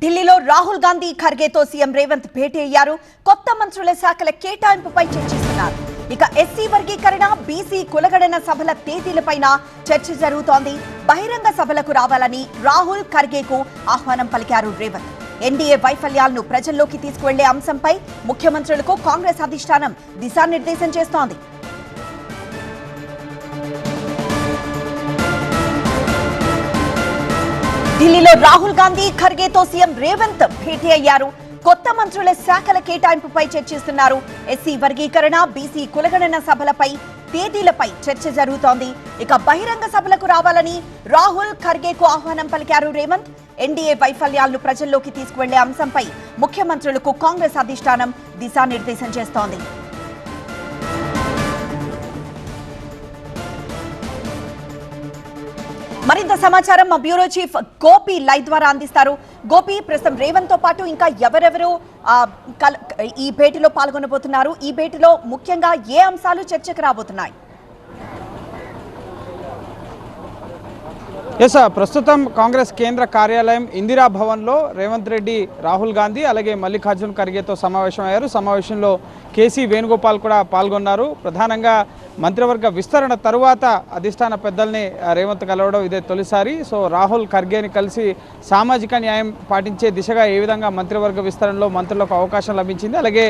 ఢిల్లీలో రాహుల్ గాంధీ ఖర్గేతో సీఎం రేవంత్ భేటీ అయ్యారు. కొత్త మంత్రుల శాఖల కేటాయింపుపై చర్చిస్తున్నారు. ఇక ఎస్సీ వర్గీకరణ, బీసీ కులగణన సభల తేదీలపైన చర్చ జరుగుతోంది. బహిరంగ సభలకు రావాలని రాహుల్ ఖర్గేకు ఆహ్వానం పలికారు రేవంత్. ఎన్డీఏ వైఫల్యాలను ప్రజల్లోకి తీసుకువెళ్లే అంశంపై ముఖ్యమంత్రులకు కాంగ్రెస్ అధిష్టానం దిశానిర్దేశం చేస్తోంది. ఢిల్లీలో రాహుల్ గాంధీ ఖర్గేతో సీఎం రేవంత్ భేటీ అయ్యారు. కొత్త మంత్రుల శాఖల కేటాయింపుపై చర్చిస్తున్నారు. ఎస్సీ వర్గీకరణ, బీసీ కులగణన సభలపై తేదీలపై చర్చ జరుగుతోంది. ఇక బహిరంగ సభలకు రావాలని రాహుల్ ఖర్గేకు ఆహ్వానం పలికారు రేవంత్. ఎన్డీఏ వైఫల్యాలను ప్రజల్లోకి తీసుకువెళ్లే అంశంపై ముఖ్యమంత్రులకు కాంగ్రెస్ అధిష్టానం దిశానిర్దేశం చేస్తోంది. మరింత సమాచారం మా బ్యూరో చీఫ్ గోపి లైవ్ ద్వారా అందిస్తారు. గోపి, ప్రస్తుతం రేవంత్ తో పాటు ఇంకా ఎవరెవరు ఈ భేటీలో పాల్గొనబోతున్నారు? ఈ భేటీలో ముఖ్యంగా ఏ అంశాలు చర్చకు రాబోతున్నాయి? ప్రస్తుతం కాంగ్రెస్ కేంద్ర కార్యాలయం ఇందిరా భవన్లో రేవంత్ రెడ్డి, రాహుల్ గాంధీ అలాగే మల్లికార్జున్ ఖర్గేతో సమావేశం అయ్యారు. సమావేశంలో కేసీ వేణుగోపాల్ కూడా పాల్గొన్నారు. ప్రధానంగా మంత్రివర్గ విస్తరణ తరువాత అధిష్టాన పెద్దల్ని రేవంత్ కలవడం ఇదే తొలిసారి. సో రాహుల్ ఖర్గేని కలిసి సామాజిక న్యాయం పాటించే దిశగా ఏ విధంగా మంత్రివర్గ విస్తరణలో మంత్రులకు అవకాశం లభించింది, అలాగే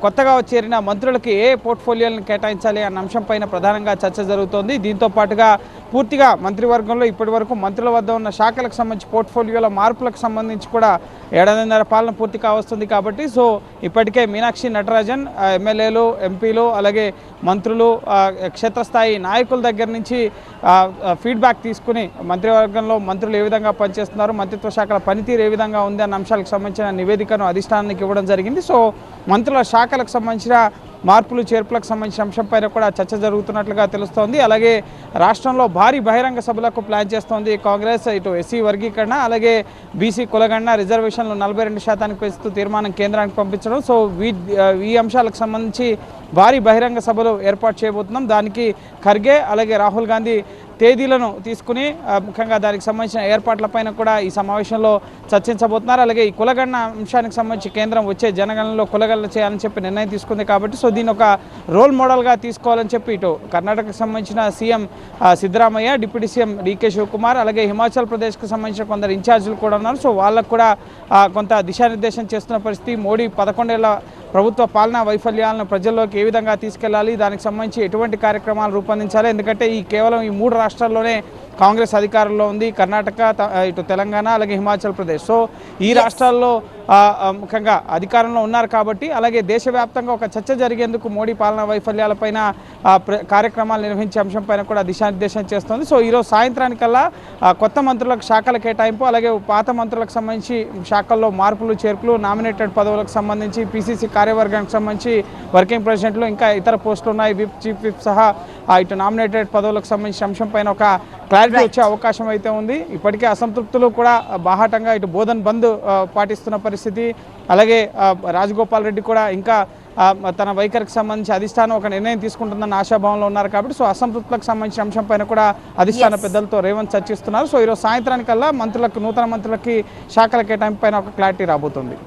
కొత్తగా చేరిన మంత్రులకి ఏ పోర్ట్ఫోలియోలను కేటాయించాలి అన్న అంశంపైన ప్రధానంగా చర్చ జరుగుతోంది. దీంతో పాటుగా పూర్తిగా మంత్రివర్గంలో ఇప్పటి వరకు మంత్రుల వద్ద ఉన్న శాఖలకు సంబంధించి పోర్ట్ఫోలియోల మార్పులకు సంబంధించి కూడా ఏడాదిన్నర పాలన పూర్తి కావస్తుంది. కాబట్టి సో ఇప్పటికే మీనాక్షి నటరాజన్ ఎమ్మెల్యేలు, ఎంపీలు అలాగే మంత్రులు, క్షేత్రస్థాయి నాయకుల దగ్గర నుంచి ఫీడ్బ్యాక్ తీసుకుని మంత్రివర్గంలో మంత్రులు ఏ విధంగా పనిచేస్తున్నారు, మంత్రిత్వ శాఖల పనితీరు ఏ విధంగా ఉంది అన్న అంశాలకు సంబంధించిన నివేదికను అధిష్టానానికి ఇవ్వడం జరిగింది. సో మంత్రుల శాఖలకు సంబంధించిన మార్పులు చేర్పులకు సంబంధించిన అంశంపైన కూడా చర్చ జరుగుతున్నట్లుగా తెలుస్తోంది. అలాగే రాష్ట్రంలో భారీ బహిరంగ సభలకు ప్లాన్ చేస్తోంది కాంగ్రెస్. ఇటు ఎస్సీ వర్గీకరణ అలాగే బీసీ కులగణన రిజర్వేషన్లు 42% పెంచుతూ తీర్మానం కేంద్రానికి పంపించడం. సో ఈ అంశాలకు సంబంధించి భారీ బహిరంగ సభలు ఏర్పాటు చేయబోతున్నాం. దానికి ఖర్గే అలాగే రాహుల్ గాంధీ తేదీలను తీసుకుని ముఖ్యంగా దానికి సంబంధించిన ఏర్పాట్లపైన కూడా ఈ సమావేశంలో చర్చించబోతున్నారు. అలాగే ఈ కులగణన అంశానికి సంబంధించి కేంద్రం వచ్చే జనగణనలో కులగణన చేయాలని చెప్పి నిర్ణయం తీసుకుంది. కాబట్టి సో దీన్ని ఒక రోల్ మోడల్గా తీసుకోవాలని చెప్పి ఇటు కర్ణాటకకు సంబంధించిన CM Siddaramaiah, deputy CM DK Shivakumar అలాగే హిమాచల్ ప్రదేశ్కు సంబంధించిన కొందరు ఇన్ఛార్జీలు కూడా ఉన్నారు. సో వాళ్ళకు కూడా కొంత దిశానిర్దేశం చేస్తున్న పరిస్థితి. మోడీ 11 ఏళ్ల ప్రభుత్వ పాలనా వైఫల్యాలను ప్రజల్లోకి ఏ విధంగా తీసుకెళ్లాలి, దానికి సంబంధించి ఎటువంటి కార్యక్రమాలు రూపొందించాలి. ఎందుకంటే కేవలం ఈ 3 రాష్ట్రాల్లోనే కాంగ్రెస్ అధికారంలో ఉంది. కర్ణాటక, ఇటు తెలంగాణ అలాగే హిమాచల్ ప్రదేశ్. సో ఈ రాష్ట్రాల్లో ముఖ్యంగా అధికారంలో ఉన్నారు కాబట్టి అలాగే దేశవ్యాప్తంగా ఒక చర్చ జరిగేందుకు మోడీ పాలనా వైఫల్యాలపైన కార్యక్రమాలు నిర్వహించే అంశంపైన కూడా దిశానిర్దేశం చేస్తుంది. సో ఈరోజు సాయంత్రానికల్లా కొత్త మంత్రులకు శాఖల కేటాయింపు అలాగే పాత మంత్రులకు సంబంధించి శాఖల్లో మార్పులు చేర్పులు, నామినేటెడ్ పదవులకు సంబంధించి పీసీసీ కార్యవర్గానికి సంబంధించి వర్కింగ్ ప్రెసిడెంట్లు ఇంకా ఇతర పోస్టులు ఉన్నాయి, విప్, చీఫ్ విప్ సహా ఇటు నామినేటెడ్ పదవులకు సంబంధించిన అంశంపైన ఒక క్లారిటీ వచ్చే అవకాశం అయితే ఉంది. ఇప్పటికే అసంతృప్తులు కూడా బాహాటంగా ఇటు బోధన్ బంద్ పాటిస్తున్న పరిస్థితి. అలాగే రాజగోపాల్ రెడ్డి కూడా ఇంకా తన వైఖరికి సంబంధించి అధిష్టానం ఒక నిర్ణయం తీసుకుంటుందన్న ఆశాభావంలో ఉన్నారు. కాబట్టి సో అసంతృప్తులకు సంబంధించిన అంశంపైన కూడా అధిష్టాన పెద్దలతో రేవంత్ చర్చిస్తున్నారు. సో ఈరోజు సాయంత్రానికల్లా నూతన మంత్రులకి శాఖల కేటాయింపు పైన ఒక క్లారిటీ రాబోతుంది.